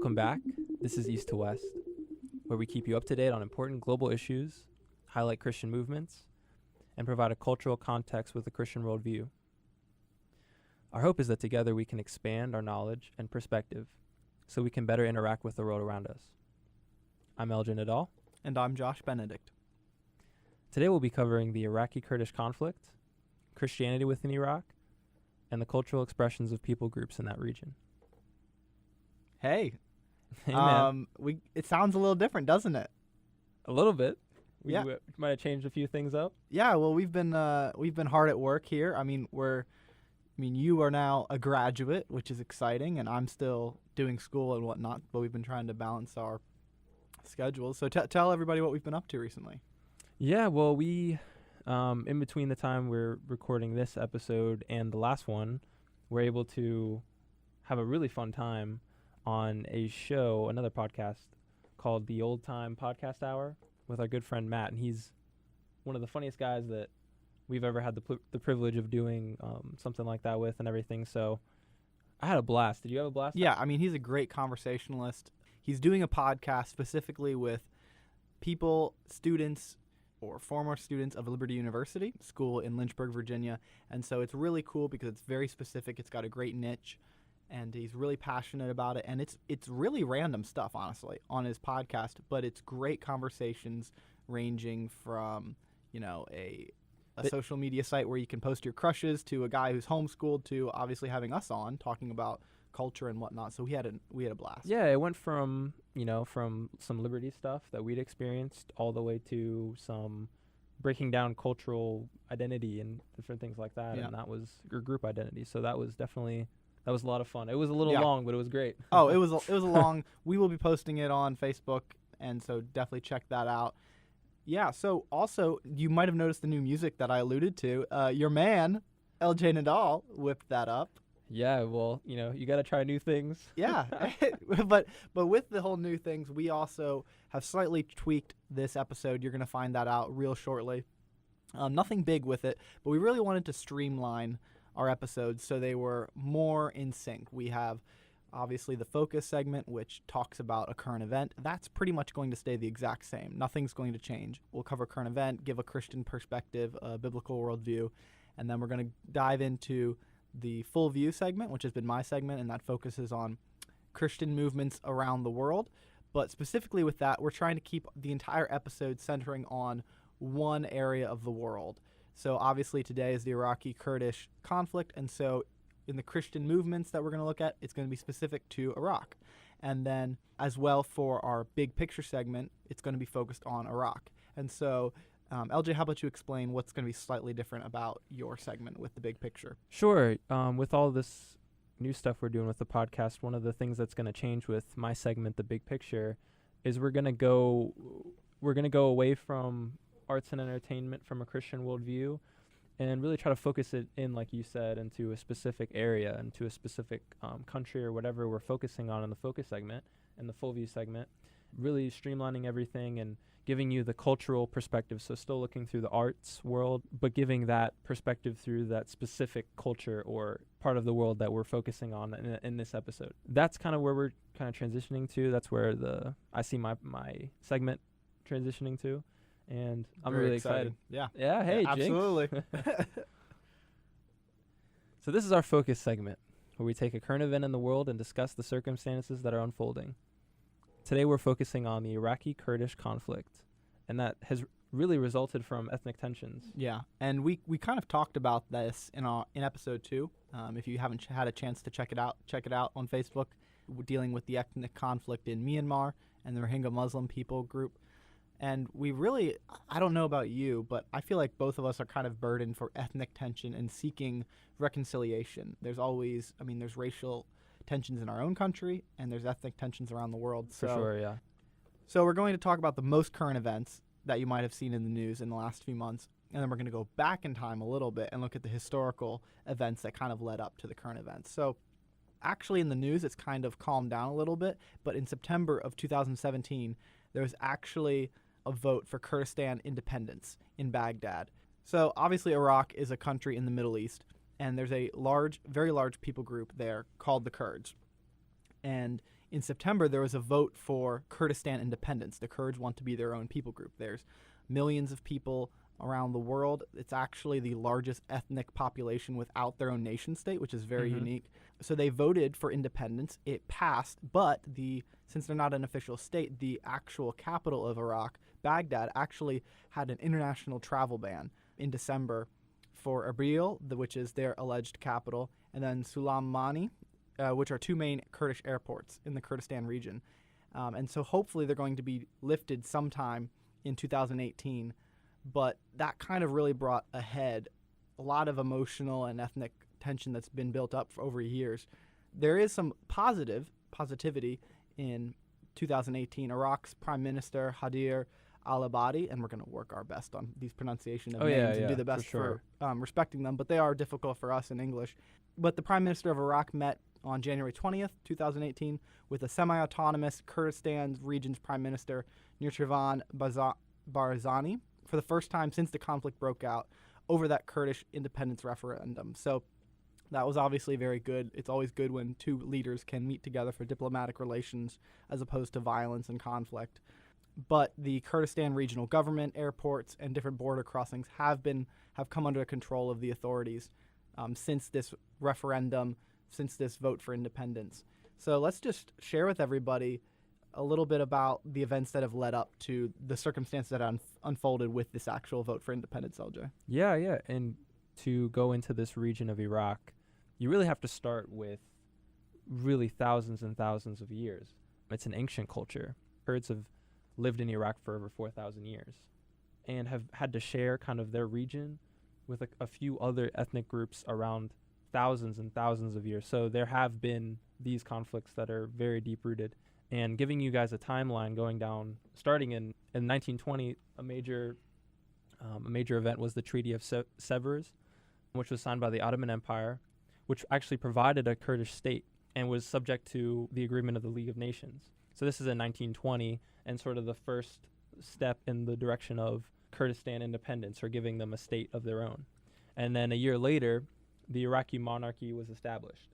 Welcome back. This is East to West, where we keep you up to date on important global issues, highlight Christian movements, and provide a cultural context with a Christian worldview. Our hope is that together we can expand our knowledge and perspective so we can better interact with the world around us. I'm Elgin Nadal. And I'm Josh Benedict. Today we'll be covering the Iraqi-Kurdish conflict, Christianity within Iraq, and the cultural expressions of people groups in that region. Hey, Hey, man. it sounds a little different, doesn't it? A little bit. We Yeah. might have changed a few things up. Yeah. Well, we've been hard at work here. You are now a graduate, which is exciting, and I'm still doing school and whatnot. But we've been trying to balance our schedules. So tell everybody what we've been up to recently. Yeah, well, we, in between the time we're recording this episode and the last one, we're able to have a really fun time on a show, another podcast called the Old Time Podcast Hour with our good friend Matt. And he's one of the funniest guys that we've ever had the privilege of doing something like that with and everything. So I had a blast. Did you have a blast? Yeah, he's a great conversationalist. He's doing a podcast specifically with people, students, or former students of Liberty University School in Lynchburg, Virginia. And so it's really cool because it's very specific. It's got a great niche, and he's really passionate about it. And it's really random stuff, honestly, on his podcast. But it's great conversations ranging from, a social media site where you can post your crushes to a guy who's homeschooled to obviously having us on talking about culture and whatnot. So we had a blast. Yeah, it went from some Liberty stuff that we'd experienced all the way to some breaking down cultural identity and different things like that. Yeah. And that was your group identity. So that was a lot of fun. It was a little long, but it was great. Oh, it was a long. We will be posting it on Facebook, and so definitely check that out. Yeah. So also, you might have noticed the new music that I alluded to. Your man, LJ Nadal, whipped that up. Yeah. Well, you got to try new things. Yeah. but with the whole new things, we also have slightly tweaked this episode. You're gonna find that out real shortly. Nothing big with it, but we really wanted to streamline our episodes so they were more in sync. We have obviously the focus segment, which talks about a current event. That's pretty much going to stay the exact same. Nothing's going to change. We'll cover current event, give a Christian perspective, a biblical worldview, and then we're going to dive into the full view segment, which has been my segment, and that focuses on Christian movements around the world. But specifically with that, we're trying to keep the entire episode centering on one area of the world. So obviously today is the Iraqi-Kurdish conflict, and so in the Christian movements that we're going to look at, it's going to be specific to Iraq. And then as well for our big picture segment, it's going to be focused on Iraq. And so, LJ, how about you explain what's going to be slightly different about your segment with the big picture? Sure. With all this new stuff we're doing with the podcast, one of the things that's going to change with my segment, the big picture, is we're going to go away from arts and entertainment from a Christian worldview and really try to focus it in, like you said, into a specific area, into a specific country or whatever we're focusing on in the focus segment and the full view segment, really streamlining everything and giving you the cultural perspective. So still looking through the arts world, but giving that perspective through that specific culture or part of the world that we're focusing on in this episode. That's kind of where we're kind of transitioning to. That's where I see my segment transitioning to. And I'm Very really excited. Yeah. Yeah, hey, yeah, Jinx. absolutely. So this is our focus segment, where we take a current event in the world and discuss the circumstances that are unfolding. Today we're focusing on the Iraqi-Kurdish conflict, and that has really resulted from ethnic tensions. Yeah, and we kind of talked about this in episode 2. If you haven't had a chance to check it out on Facebook. We're dealing with the ethnic conflict in Myanmar and the Rohingya Muslim people group. And we really, I don't know about you, but I feel like both of us are kind of burdened for ethnic tension and seeking reconciliation. There's always, there's racial tensions in our own country, and there's ethnic tensions around the world. For sure, yeah. So we're going to talk about the most current events that you might have seen in the news in the last few months, and then we're going to go back in time a little bit and look at the historical events that kind of led up to the current events. So actually in the news, it's kind of calmed down a little bit, but in September of 2017, there was actually a vote for Kurdistan independence in Baghdad. So obviously Iraq is a country in the Middle East, and there's a very large people group there called the Kurds. And in September, there was a vote for Kurdistan independence. The Kurds want to be their own people group. There's millions of people around the world. It's actually the largest ethnic population without their own nation state, which is very unique. So they voted for independence. It passed, but since they're not an official state, the actual capital of Iraq, Baghdad, actually had an international travel ban in December for Erbil, which is their alleged capital, and then Sulaymaniyah, which are two main Kurdish airports in the Kurdistan region. And so hopefully they're going to be lifted sometime in 2018. But that kind of really brought ahead a lot of emotional and ethnic tension that's been built up for over years. There is some positivity in 2018. Iraq's Prime Minister Haider al-Abadi, and we're going to work our best on these pronunciation of names and do the best for respecting them, but they are difficult for us in English. But the Prime Minister of Iraq met on January 20th, 2018, with a semi-autonomous Kurdistan region's Prime Minister, Nurchivan Barzani, for the first time since the conflict broke out over that Kurdish independence referendum. So that was obviously very good. It's always good when two leaders can meet together for diplomatic relations as opposed to violence and conflict. But the Kurdistan regional government, airports, and different border crossings have come under control of the authorities since this referendum, since this vote for independence. So let's just share with everybody a little bit about the events that have led up to the circumstances that unfolded with this actual vote for independence, LJ. Yeah. And to go into this region of Iraq, you really have to start with really thousands and thousands of years. It's an ancient culture. Kurds have lived in Iraq for over 4,000 years and have had to share kind of their region with a few other ethnic groups around thousands and thousands of years. So there have been these conflicts that are very deep-rooted. And giving you guys a timeline going down, starting in 1920, a major event was the Treaty of Sevres, which was signed by the Ottoman Empire, which actually provided a Kurdish state and was subject to the agreement of the League of Nations. So this is in 1920 and sort of the first step in the direction of Kurdistan independence or giving them a state of their own. And then a year later, the Iraqi monarchy was established.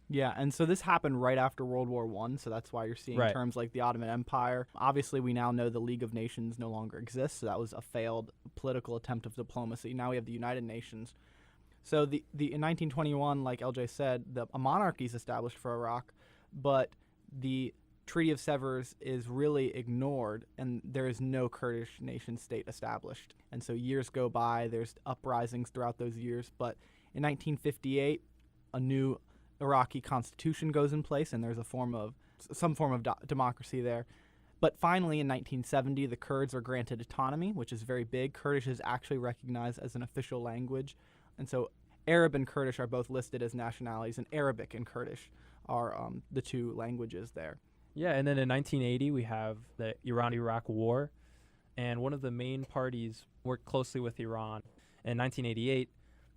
Yeah, and so this happened right after World War I, so that's why you're seeing terms like the Ottoman Empire. Obviously, we now know the League of Nations no longer exists, so that was a failed political attempt of diplomacy. Now we have the United Nations. So in 1921, like LJ said, a monarchy is established for Iraq, but the Treaty of Sevres is really ignored, and there is no Kurdish nation state established. And so years go by, there's uprisings throughout those years, but in 1958, a new Iraqi constitution goes in place, and there's some form of democracy there. But finally, in 1970, the Kurds are granted autonomy, which is very big. Kurdish is actually recognized as an official language. And so Arab and Kurdish are both listed as nationalities, and Arabic and Kurdish are the two languages there. Yeah, and then in 1980, we have the Iran-Iraq War, and one of the main parties worked closely with Iran. In 1988,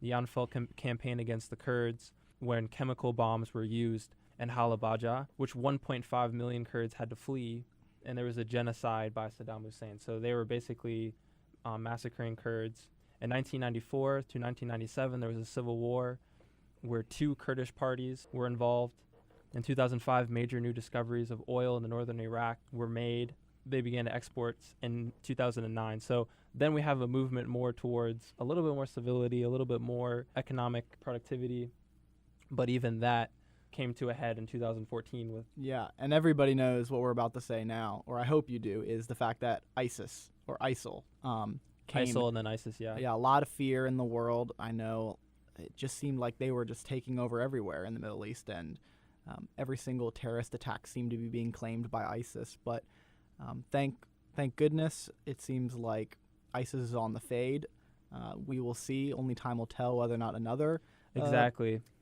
the Anfal campaign against the Kurds, when chemical bombs were used in Halabja, which 1.5 million Kurds had to flee, and there was a genocide by Saddam Hussein. So they were basically massacring Kurds. In 1994 to 1997, there was a civil war where two Kurdish parties were involved. In 2005, major new discoveries of oil in the northern Iraq were made. They began to export in 2009. So then we have a movement more towards a little bit more civility, a little bit more economic productivity. But even that came to a head in 2014 with... Yeah, and everybody knows what we're about to say now, or I hope you do, is the fact that ISIL came... ISIL and then ISIS, yeah. Yeah, a lot of fear in the world. I know it just seemed like they were just taking over everywhere in the Middle East, and every single terrorist attack seemed to be being claimed by ISIS. But thank goodness it seems like ISIS is on the fade. We will see. Only time will tell whether or not another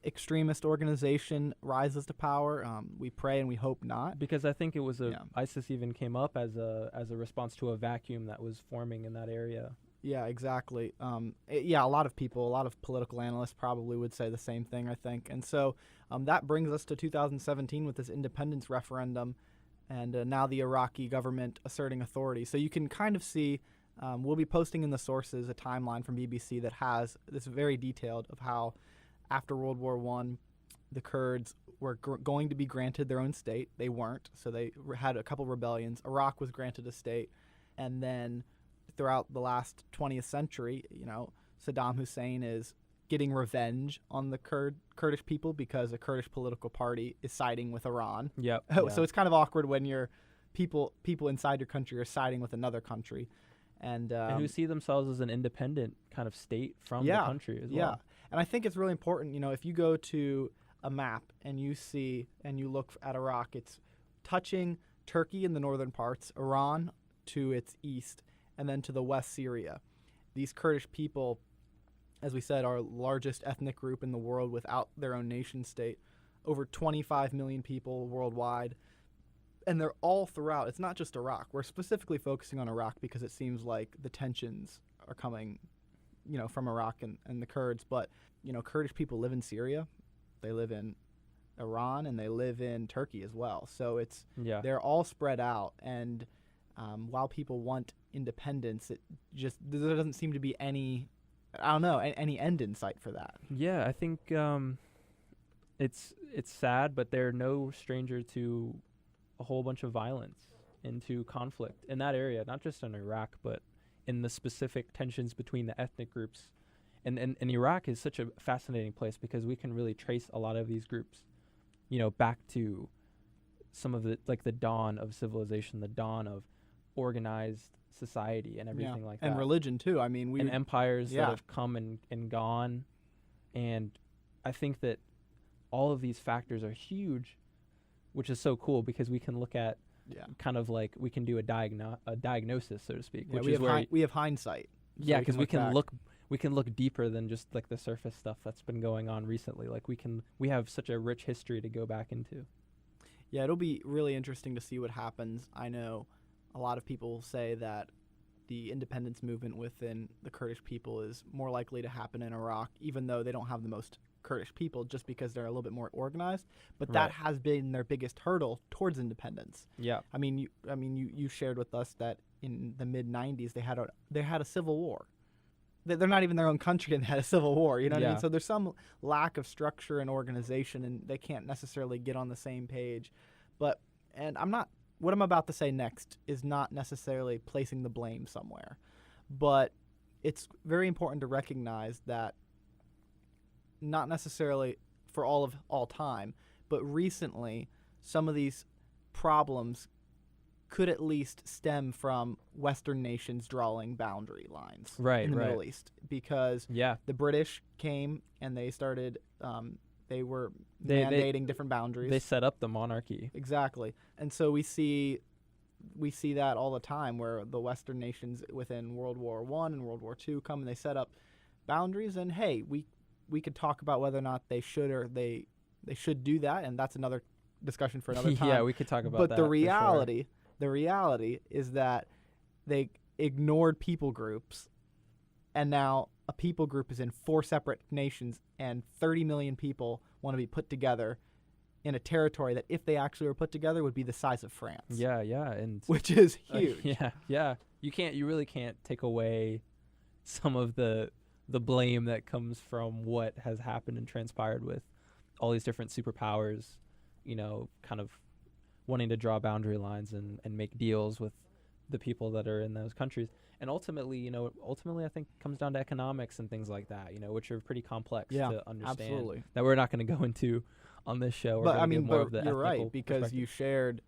extremist organization rises to power. We pray and we hope not. Because I think it was ISIS even came up as a response to a vacuum that was forming in that area. Yeah, exactly. A lot of people, a lot of political analysts probably would say the same thing, I think. And so that brings us to 2017 with this independence referendum and now the Iraqi government asserting authority. So you can kind of see, we'll be posting in the sources a timeline from BBC that has this very detailed of how after World War I, the Kurds were going to be granted their own state. They weren't, so they had a couple rebellions. Iraq was granted a state, and then throughout the last 20th century, Saddam Hussein is getting revenge on the Kurdish people because a Kurdish political party is siding with Iran. Yep. So it's kind of awkward when your people inside your country are siding with another country, and who see themselves as an independent kind of state from the country as well. Yeah, and I think it's really important. If you go to a map and you look at Iraq, it's touching Turkey in the northern parts, Iran to its east, and then to the west, Syria. These Kurdish people, as we said, are the largest ethnic group in the world without their own nation state. Over 25 million people worldwide. And they're all throughout. It's not just Iraq. We're specifically focusing on Iraq because it seems like the tensions are coming, from Iraq and the Kurds. But, Kurdish people live in Syria. They live in Iran, and they live in Turkey as well. So they're all spread out. And while people want independence, there doesn't seem to be any end in sight for that. Yeah, I think it's sad, but they're no stranger to a whole bunch of violence, into conflict in that area, not just in Iraq, but in the specific tensions between the ethnic groups. And Iraq is such a fascinating place because we can really trace a lot of these groups, back to some of the dawn of civilization, the dawn of organized society and everything like that. And religion too. I mean, and empires that have come and gone. And I think that all of these factors are huge, which is so cool because we can look at kind of like we can do a diagnosis, so to speak. Yeah, which we have hindsight. So yeah, because we can look deeper than just like the surface stuff that's been going on recently. Like we have such a rich history to go back into. Yeah, it'll be really interesting to see what happens. I know a lot of people say that the independence movement within the Kurdish people is more likely to happen in Iraq, even though they don't have the most Kurdish people, just because they're a little bit more organized. But that has been their biggest hurdle towards independence. Yeah. I mean, you shared with us that in the mid '90s they had a civil war. They're not even their own country, and they had a civil war. You know what I mean? So there's some lack of structure and organization, and they can't necessarily get on the same page. What I'm about to say next is not necessarily placing the blame somewhere, but it's very important to recognize that not necessarily for all time, but recently some of these problems could at least stem from Western nations drawing boundary lines in the Middle East, because the British came and they started they were mandating different boundaries. They set up the monarchy. Exactly. And so we see that all the time, where the Western nations within World War I and World War II come and they set up boundaries, and hey, we could talk about whether or not they should do that, and that's another discussion for another time. Yeah, we could talk about that. But the reality is that they ignored people groups, and now a people group is in 4 separate nations, and 30 million people want to be put together in a territory that, if they actually were put together, would be the size of France. Yeah, and which is huge. Yeah. You really can't take away some of the blame that comes from what has happened and transpired with all these different superpowers, kind of wanting to draw boundary lines and make deals with the people that are in those countries. And ultimately, I think it comes down to economics and things like that, which are pretty complex to understand. Absolutely. That we're not going to go into on this show. But I mean, you're right, because you shared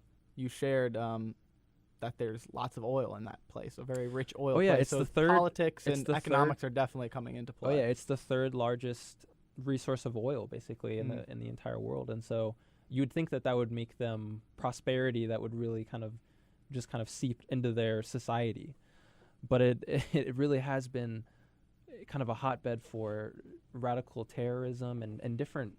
that there's lots of oil in that place, a very rich oil place. It's so the third. Politics and economics are definitely coming into play. It's the third largest resource of oil, basically, in the entire world. And so you would think that would make them prosperity that would really kind of seep into their society. But it really has been kind of a hotbed for radical terrorism and different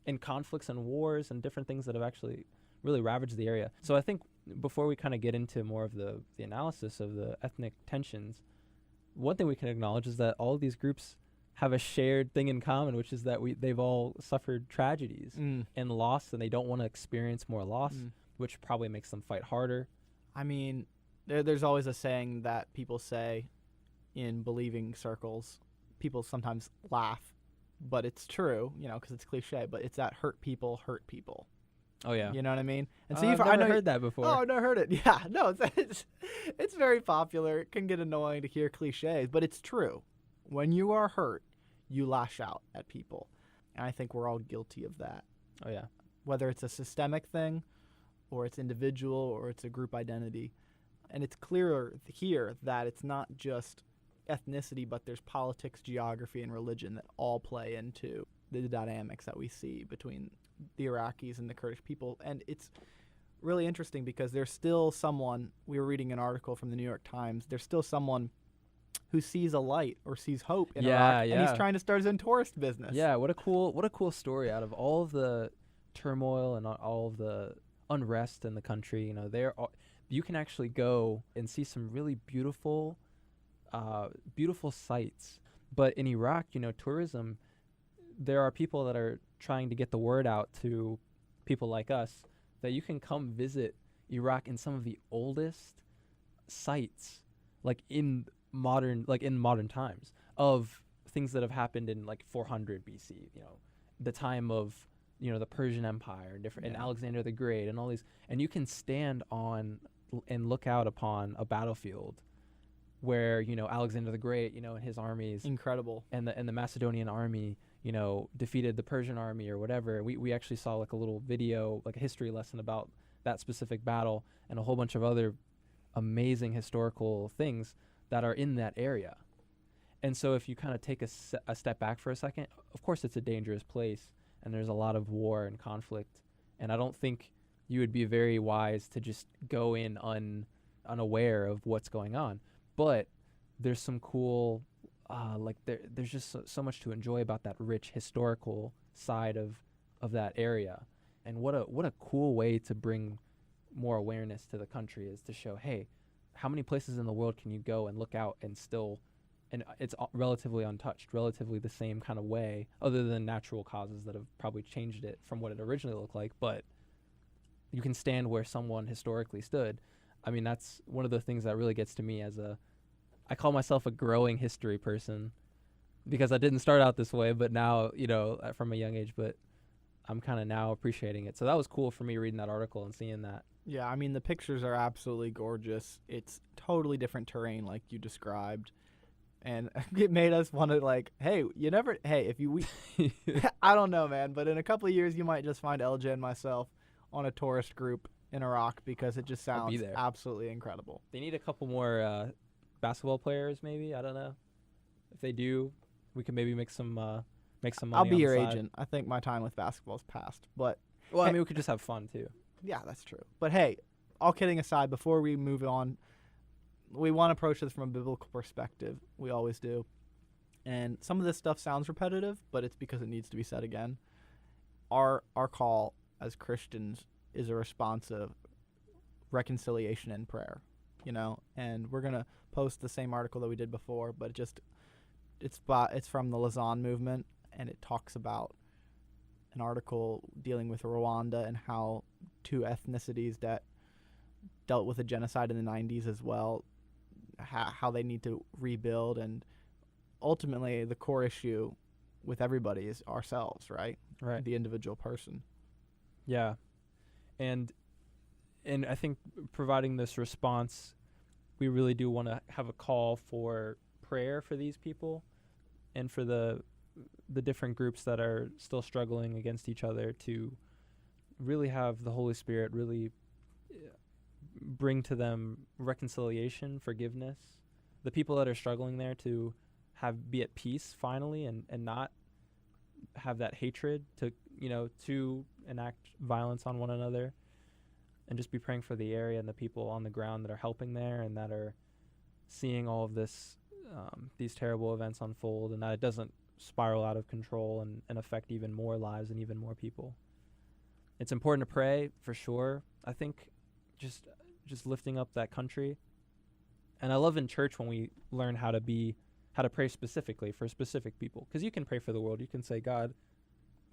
and conflicts and wars and different things that have actually really ravaged the area. So I think before we kind of get into more of the analysis of the ethnic tensions, one thing we can acknowledge is that all of these groups have a shared thing in common, which is that they've all suffered tragedies and loss, and they don't want to experience more loss, which probably makes them fight harder. I mean, there's always a saying that people say in believing circles. People sometimes laugh but it's true, because it's cliche, but it's that hurt people hurt people. Oh yeah. You know what I mean? And I've never heard that before. Oh, I've never heard it. Yeah, no, it's very popular. It can get annoying to hear cliches, but it's true. When you are hurt, you lash out at people. And I think we're all guilty of that. Oh yeah. Whether it's a systemic thing or it's individual or it's a group identity. And it's clearer here that it's not just ethnicity, but there's politics, geography, and religion that all play into the dynamics that we see between the Iraqis and the Kurdish people. And it's really interesting because there's still someone, we were reading an article from the New York Times, there's still someone who sees a light or sees hope in Iraq, and he's trying to start his own tourist business. Yeah, what a cool story. Out of all of the turmoil and all of the unrest in the country, you can actually go and see some really beautiful sights. But in Iraq, tourism, there are people that are trying to get the word out to people like us that you can come visit Iraq in some of the oldest sites, like in modern times, of things that have happened in like 400 BC, the time of the Persian Empire, and Alexander the Great, and all these, and you can stand on and look out upon a battlefield where Alexander the Great, and his armies, incredible, and the Macedonian army, defeated the Persian army or whatever. We actually saw like a little video, like a history lesson about that specific battle, and a whole bunch of other amazing historical things that are in that area. And so if you kind of take a step back for a second, of course it's a dangerous place, and there's a lot of war and conflict, and I don't think you would be very wise to just go in unaware of what's going on. But there's some cool, there's just so much to enjoy about that rich historical side of that area. And what a cool way to bring more awareness to the country is to show, hey, how many places in the world can you go and look out and still, and it's relatively untouched, relatively the same kind of way, other than natural causes that have probably changed it from what it originally looked like, but you can stand where someone historically stood. I mean, that's one of the things that really gets to me I call myself a growing history person, because I didn't start out this way, but now, from a young age, but I'm kind of now appreciating it. So that was cool for me reading that article and seeing that. Yeah, I mean, the pictures are absolutely gorgeous. It's totally different terrain like you described. And it made us want to if you, I don't know, man, but in a couple of years, you might just find LJ and myself on a tourist group in Iraq, because it just sounds absolutely incredible. They need a couple more basketball players, maybe. I don't know. If they do, we can maybe make some money. I'll be your agent. I think my time with basketball's passed, but I mean, we could just have fun too. Yeah, that's true. But hey, all kidding aside, before we move on, we want to approach this from a biblical perspective. We always do. And some of this stuff sounds repetitive, but it's because it needs to be said again. Our call as Christians is a response of reconciliation and prayer, and we're going to post the same article that we did before, but it's from the Lausanne movement, and it talks about an article dealing with Rwanda and how two ethnicities that dealt with a genocide in the 90s as well, how they need to rebuild, and ultimately the core issue with everybody is ourselves, right? Right. The individual person. Yeah. And I think providing this response, we really do want to have a call for prayer for these people and for the different groups that are still struggling against each other, to really have the Holy Spirit really bring to them reconciliation, forgiveness. The people that are struggling there to be at peace finally, and not have that hatred to enact violence on one another, and just be praying for the area and the people on the ground that are helping there and that are seeing all of this, these terrible events unfold, and that it doesn't spiral out of control and affect even more lives and even more people. It's important to pray for sure. I think just lifting up that country. And I love in church when we learn how to pray specifically for specific people, because you can pray for the world. You can say, God,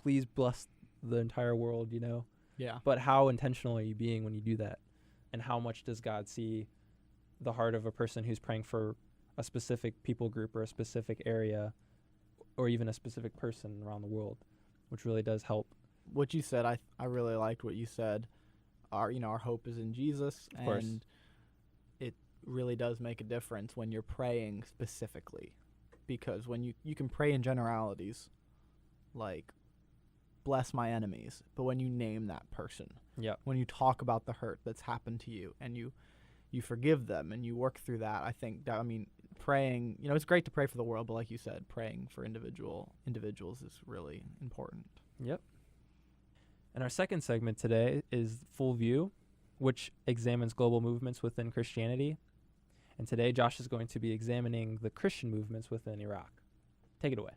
please bless the entire world, Yeah. But how intentional are you being when you do that? And how much does God see the heart of a person who's praying for a specific people group or a specific area, or even a specific person around the world, which really does help. What you said, I really liked what you said. Our hope is in Jesus, Of course. and it really does make a difference when you're praying specifically, because when you can pray in generalities, like bless my enemies, but when you name that person, Yep. when you talk about the hurt that's happened to you, and you forgive them and you work through that, I think that, praying, it's great to pray for the world, but like you said, praying for individuals is really important. Yep. And our second segment today is Full View, which examines global movements within Christianity. And today, Josh is going to be examining the Christian movements within Iraq. Take it away.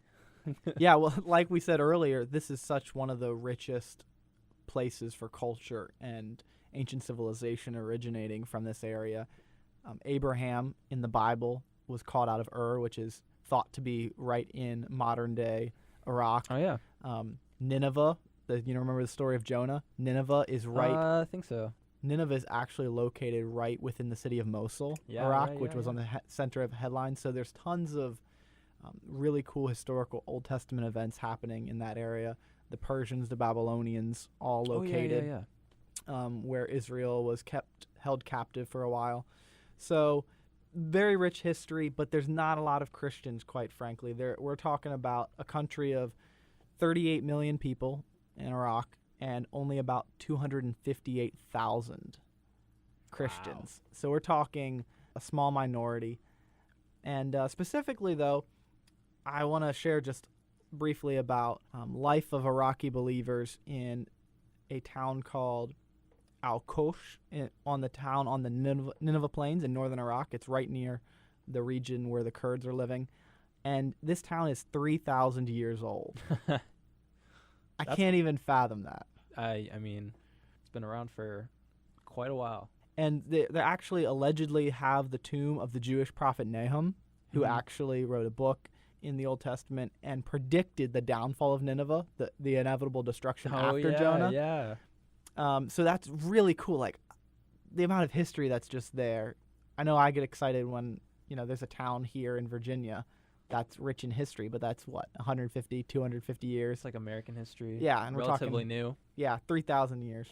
Yeah, well, like we said earlier, this is such one of the richest places for culture and ancient civilization originating from this area. Abraham in the Bible was called out of Ur, which is thought to be right in modern-day Iraq. Oh, yeah. Nineveh, remember the story of Jonah? Nineveh is right. I think so. Nineveh is actually located right within the city of Mosul, Yeah, Iraq, right, which yeah, was on the center of headlines. So there's tons of really cool historical Old Testament events happening in that area. The Persians, the Babylonians, all located where Israel was held captive for a while. So very rich history, but there's not a lot of Christians, quite frankly. We're talking about a country of 38 million people in Iraq, and only about 258,000 Christians. Wow. So we're talking a small minority. And specifically, though, I want to share just briefly about life of Iraqi believers in a town called Al-Kosh, on the Nineveh Plains in northern Iraq. It's right near the region where the Kurds are living. And this town is 3,000 years old. I can't even fathom that. I mean, it's been around for quite a while. And they actually allegedly have the tomb of the Jewish prophet Nahum, who actually wrote a book in the Old Testament and predicted the downfall of Nineveh, the inevitable destruction after Jonah. Yeah. So that's really cool. Like, the amount of history that's just there. I know I get excited when, there's a town here in Virginia that's rich in history, but that's 150, 250 years. It's like American history. Yeah, and relatively we're talking new. Yeah, 3,000 years.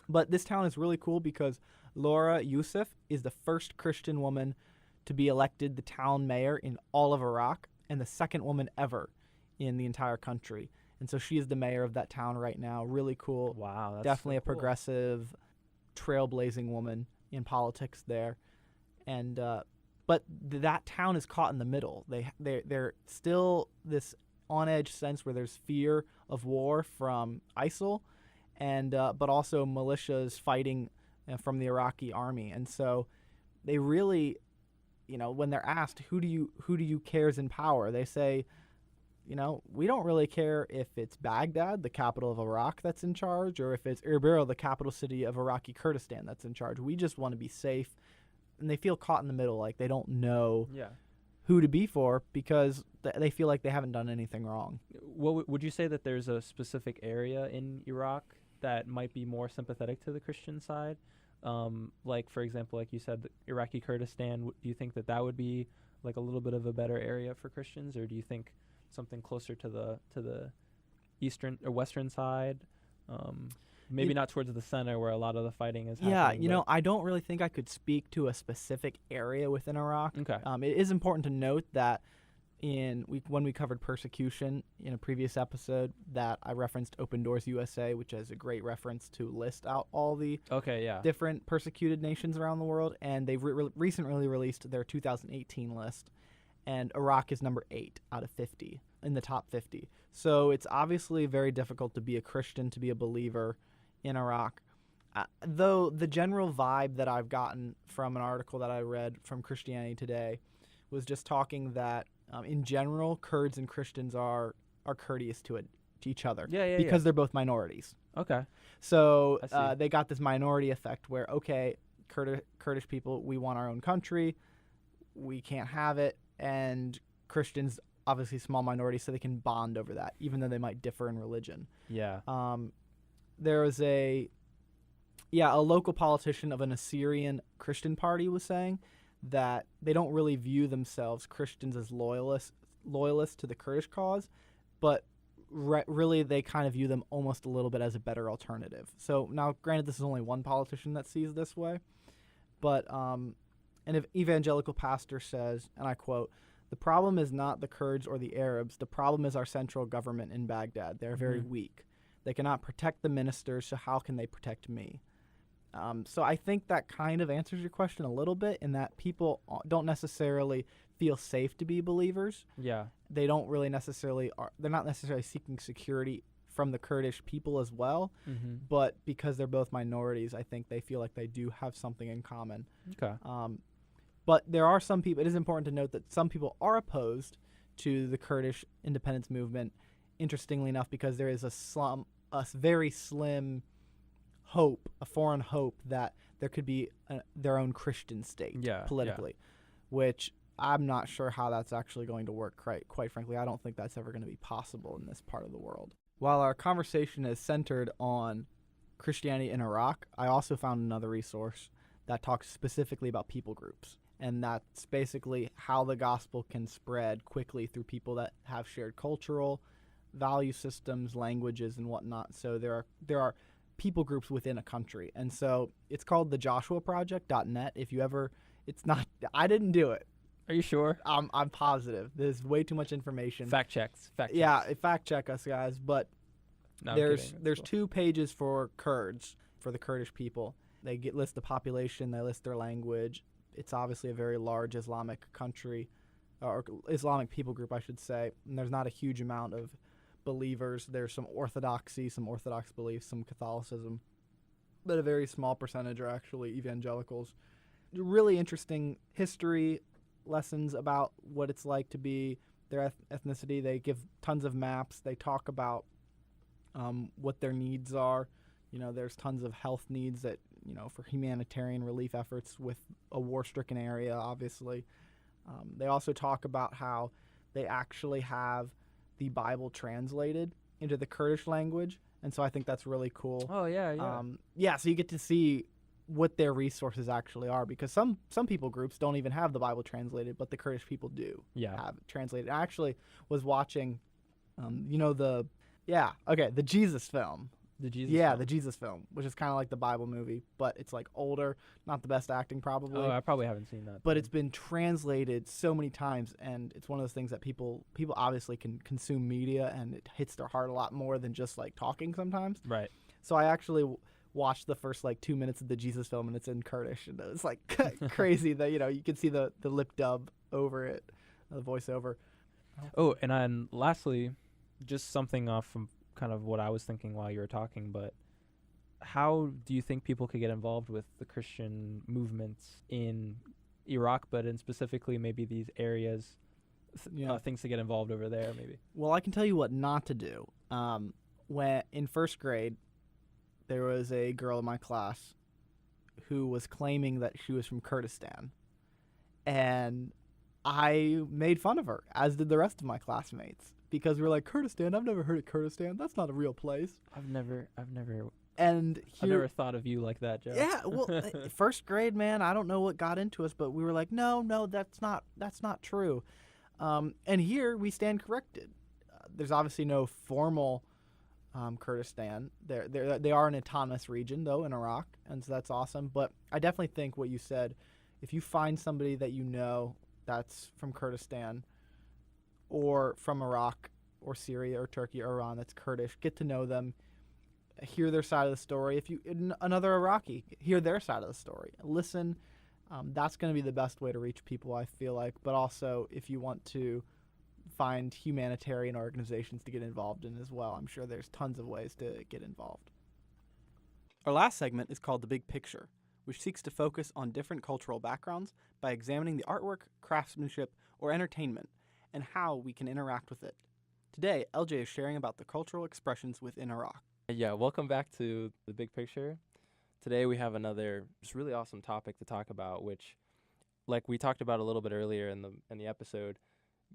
But this town is really cool because Laura Yusuf is the first Christian woman to be elected the town mayor in all of Iraq, and the second woman ever in the entire country. And so she is the mayor of that town right now. Really cool. Wow, that's definitely so a cool. progressive, trailblazing woman in politics there. And but that town is caught in the middle. They're still this on-edge sense where there's fear of war from ISIL, and but also militias fighting from the Iraqi army. And so they really, when they're asked who do you care's in power, they say, we don't really care if it's Baghdad, the capital of Iraq, that's in charge, or if it's Erbil, the capital city of Iraqi-Kurdistan, that's in charge. We just want to be safe. And they feel caught in the middle, like they don't know who to be for because they feel like they haven't done anything wrong. Would you say that there's a specific area in Iraq that might be more sympathetic to the Christian side? Like, for example, like you said, the Iraqi-Kurdistan, do you think that would be like a little bit of a better area for Christians, or do you think something closer to the eastern or western side? Maybe not towards the center where a lot of the fighting is happening. Yeah, I don't really think I could speak to a specific area within Iraq. Okay. It is important to note that when we covered persecution in a previous episode, that I referenced Open Doors USA, which is a great reference to list out all the different persecuted nations around the world, and they've recently released their 2018 list, and Iraq is number 8 out of 50 in the top 50. So it's obviously very difficult to be a Christian, to be a believer in Iraq. Though the general vibe that I've gotten from an article that I read from Christianity Today was just talking that in general, Kurds and Christians are courteous to each other because they're both minorities. Okay. So they got this minority effect where, okay, Kurdish people, we want our own country, we can't have it, and Christians, obviously small minority, so they can bond over that, even though they might differ in religion. Yeah. There was a local politician of an Assyrian Christian party was saying that they don't really view themselves, Christians, as loyalists loyalists to the Kurdish cause, but really they kind of view them almost a little bit as a better alternative. So now, granted, this is only one politician that sees this way, but an evangelical pastor says, and I quote, "The problem is not the Kurds or the Arabs. The problem is our central government in Baghdad. They're very weak. They cannot protect the ministers, so how can they protect me?" So I think that kind of answers your question a little bit, in that people don't necessarily feel safe to be believers. Yeah. They don't really they're not necessarily seeking security from the Kurdish people as well, but because they're both minorities, I think they feel like they do have something in common. Okay. But there are some people, it is important to note that some people are opposed to the Kurdish independence movement, interestingly enough, because there is a very slim hope, a foreign hope, that there could be their own Christian state politically, which I'm not sure how that's actually going to work. Quite frankly, I don't think that's ever going to be possible in this part of the world. While our conversation is centered on Christianity in Iraq, I also found another resource that talks specifically about people groups. And that's basically how the gospel can spread quickly through people that have shared cultural value systems, languages, and whatnot. So there are people groups within a country. And so it's called the joshuaproject.net. If you ever, it's not, I didn't do it. Are you sure? I'm positive. There's way too much information. Fact checks. Yeah, fact check us, guys. But No, there's cool. 2 pages for Kurds, for the Kurdish people. They list the population, they list their language. It's obviously a very large Islamic country, or Islamic people group, I should say. And there's not a huge amount of believers. There's some orthodoxy, some Orthodox beliefs, some Catholicism, but a very small percentage are actually evangelicals. Really interesting history lessons about what it's like to be their ethnicity. They give tons of maps. They talk about what their needs are. There's tons of health needs that, for humanitarian relief efforts with a war-stricken area, obviously. They also talk about how they actually have the Bible translated into the Kurdish language, and so I think that's really cool. Oh, yeah. So you get to see what their resources actually are, because some people groups don't even have the Bible translated, but the Kurdish people do have it translated. I actually was watching, the Jesus film. The Jesus film, which is kind of like the Bible movie, but it's like older, not the best acting probably. Oh, I probably haven't seen that. But it's been translated so many times, and it's one of those things that people obviously can consume media, and it hits their heart a lot more than just like talking sometimes. Right. So I actually watched the first 2 minutes of the Jesus film, and it's in Kurdish, and it's like crazy that you can see the lip dub over it, the voiceover. Oh, and then lastly, just something off from kind of what I was thinking while you were talking, but how do you think people could get involved with the Christian movements in Iraq, but in specifically maybe these areas, things to get involved over there maybe? Well, I can tell you what not to do. When in first grade, there was a girl in my class who was claiming that she was from Kurdistan, and I made fun of her, as did the rest of my classmates, because we were like, Kurdistan? I've never heard of Kurdistan. That's not a real place. I've never I've never thought of you like that, Joe. Yeah, well, first grade, man, I don't know what got into us, but we were like, no, that's not true. And here we stand corrected. There's obviously no formal Kurdistan. They are an autonomous region, though, in Iraq, and so that's awesome. But I definitely think what you said, if you find somebody that you know that's from Kurdistan or from Iraq or Syria or Turkey or Iran that's Kurdish, get to know them, hear their side of the story. If you another Iraqi, hear their side of the story. Listen. That's going to be the best way to reach people, I feel like. But also, if you want to find humanitarian organizations to get involved in as well, I'm sure there's tons of ways to get involved. Our last segment is called The Big Picture, which seeks to focus on different cultural backgrounds by examining the artwork, craftsmanship, or entertainment, and how we can interact with it. Today, LJ is sharing about the cultural expressions within Iraq. Yeah, welcome back to The Big Picture. Today we have another just really awesome topic to talk about, which, like we talked about a little bit earlier in the episode,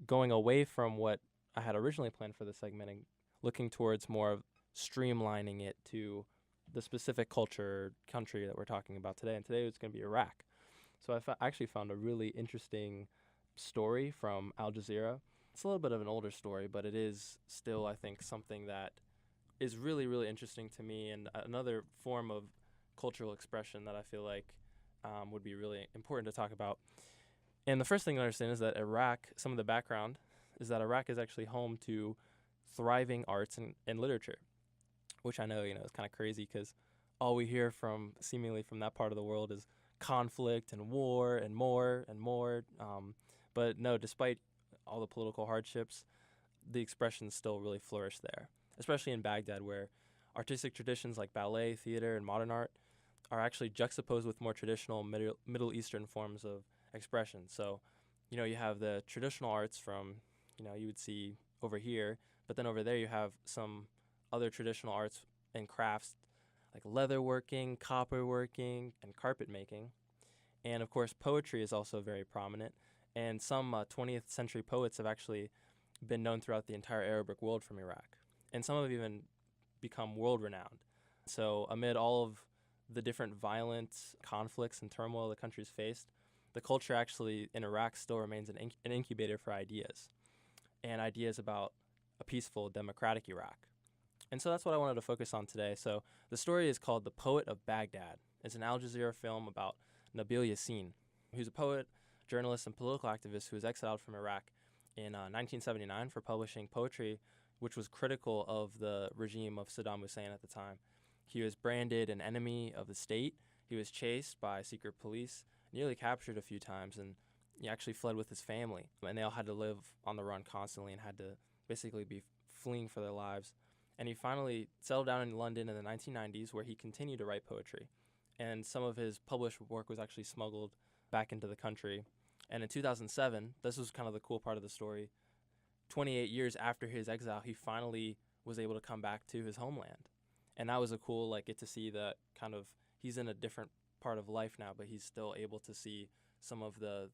going away from what I had originally planned for this segment and looking towards more of streamlining it to the specific country that we're talking about today. And today it's going to be Iraq. So I actually found a really interesting story from Al Jazeera. It's a little bit of an older story, but it is still, I think, something that is really, really interesting to me, and another form of cultural expression that I feel like would be really important to talk about. And the first thing to understand is that Iraq, some of the background, is that Iraq is actually home to thriving arts and literature, which I know, is kind of crazy because all we hear from seemingly from that part of the world is conflict and war and more and more. But no, despite all the political hardships, the expressions still really flourish there, especially in Baghdad, where artistic traditions like ballet, theater, and modern art are actually juxtaposed with more traditional Middle Eastern forms of expression. So, you have the traditional arts from, you would see over here, but then over there you have some other traditional arts and crafts like leather working, copper working, and carpet making. And of course, poetry is also very prominent. And some 20th century poets have actually been known throughout the entire Arabic world from Iraq. And some have even become world renowned. So amid all of the different violent conflicts and turmoil the country's faced, the culture actually in Iraq still remains an incubator for ideas, and ideas about a peaceful, democratic Iraq. And so that's what I wanted to focus on today. So the story is called The Poet of Baghdad. It's an Al Jazeera film about Nabil Yassin, who's a poet, journalist, and political activist who was exiled from Iraq in 1979 for publishing poetry which was critical of the regime of Saddam Hussein at the time. He was branded an enemy of the state. He was chased by secret police, nearly captured a few times, and he actually fled with his family. And they all had to live on the run constantly and had to basically be fleeing for their lives. And he finally settled down in London in the 1990s, where he continued to write poetry. And some of his published work was actually smuggled back into the country. And in 2007, this was kind of the cool part of the story, 28 years after his exile, he finally was able to come back to his homeland. And that was a cool, get to see that kind of, he's in a different part of life now, but he's still able to see some of the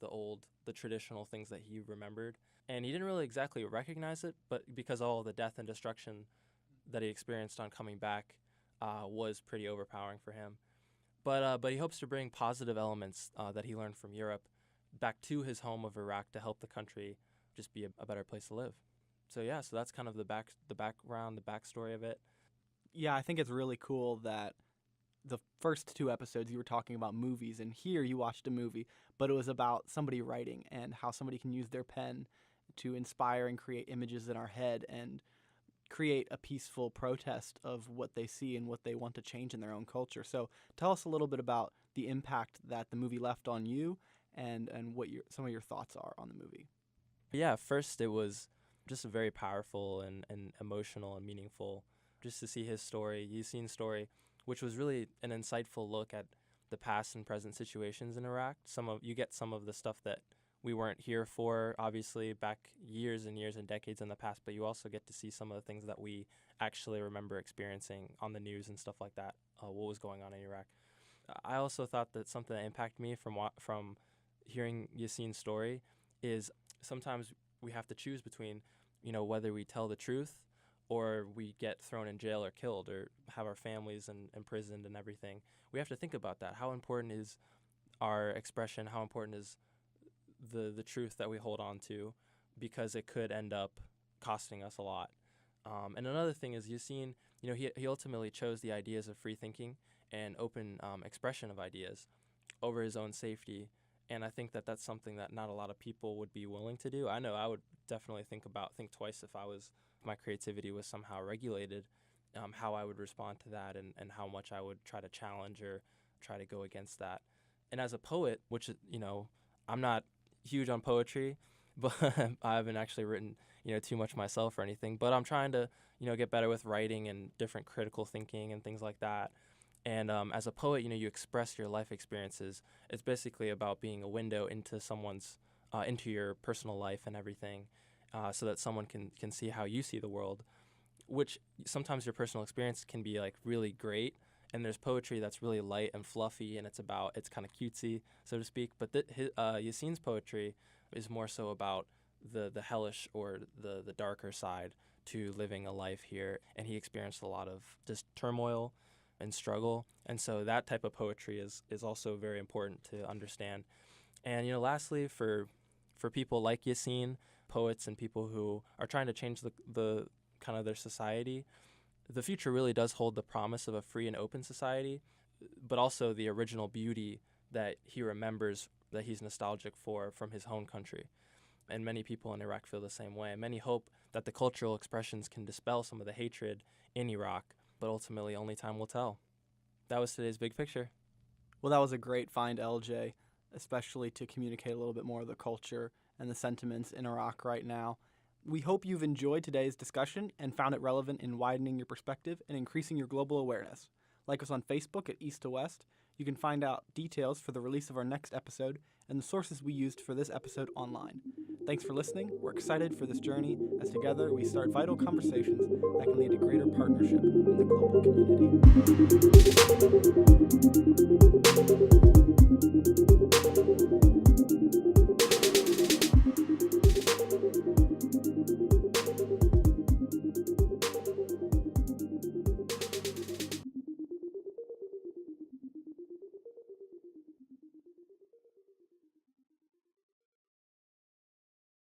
traditional things that he remembered. And he didn't really exactly recognize it, but because all the death and destruction that he experienced on coming back was pretty overpowering for him. But he hopes to bring positive elements that he learned from Europe back to his home of Iraq to help the country just be a better place to live. So so that's kind of the background, the backstory of it. Yeah, I think it's really cool that the first two episodes you were talking about movies, and here you watched a movie, but it was about somebody writing and how somebody can use their pen to inspire and create images in our head and create a peaceful protest of what they see and what they want to change in their own culture. So tell us a little bit about the impact that the movie left on you and what some of your thoughts are on the movie. Yeah, first it was just very powerful and emotional and meaningful just to see his story, Yasin's story, which was really an insightful look at the past and present situations in Iraq. You get some of the stuff that we weren't here for, obviously, back years and years and decades in the past, but you also get to see some of the things that we actually remember experiencing on the news and stuff like that, what was going on in Iraq. I also thought that something that impacted me from hearing Yasin's story is sometimes we have to choose between, whether we tell the truth or we get thrown in jail or killed or have our families imprisoned and everything. We have to think about that. How important is our expression? How important is the truth that we hold on to? Because it could end up costing us a lot. And another thing is Yasin, he ultimately chose the ideas of free thinking and open expression of ideas over his own safety. And I think that that's something that not a lot of people would be willing to do. I know I would definitely think twice if my creativity was somehow regulated, how I would respond to that and how much I would try to challenge or try to go against that. And as a poet, which, I'm not huge on poetry, but I haven't actually written, too much myself or anything, but I'm trying to, get better with writing and different critical thinking and things like that. And as a poet, you express your life experiences. It's basically about being a window into into your personal life and everything, so that someone can see how you see the world, which sometimes your personal experience can be really great. And there's poetry that's really light and fluffy, and it's kind of cutesy, so to speak. But Yasin's poetry is more so about the hellish or the darker side to living a life here. And he experienced a lot of just turmoil and struggle, and so that type of poetry is also very important to understand. And lastly, for people like Yasin, poets and people who are trying to change the kind of their society. The future really does hold the promise of a free and open society, but also the original beauty that he remembers, that he's nostalgic for from his home country. And many people in Iraq feel the same way. Many hope that the cultural expressions can dispel some of the hatred in Iraq, but ultimately only time will tell. That was today's Big Picture. Well, that was a great find, LJ, especially to communicate a little bit more of the culture and the sentiments in Iraq right now. We hope you've enjoyed today's discussion and found it relevant in widening your perspective and increasing your global awareness. Like us on Facebook at East to West. You can find out details for the release of our next episode and the sources we used for this episode online. Thanks for listening. We're excited for this journey as together we start vital conversations that can lead to greater partnership in the global community.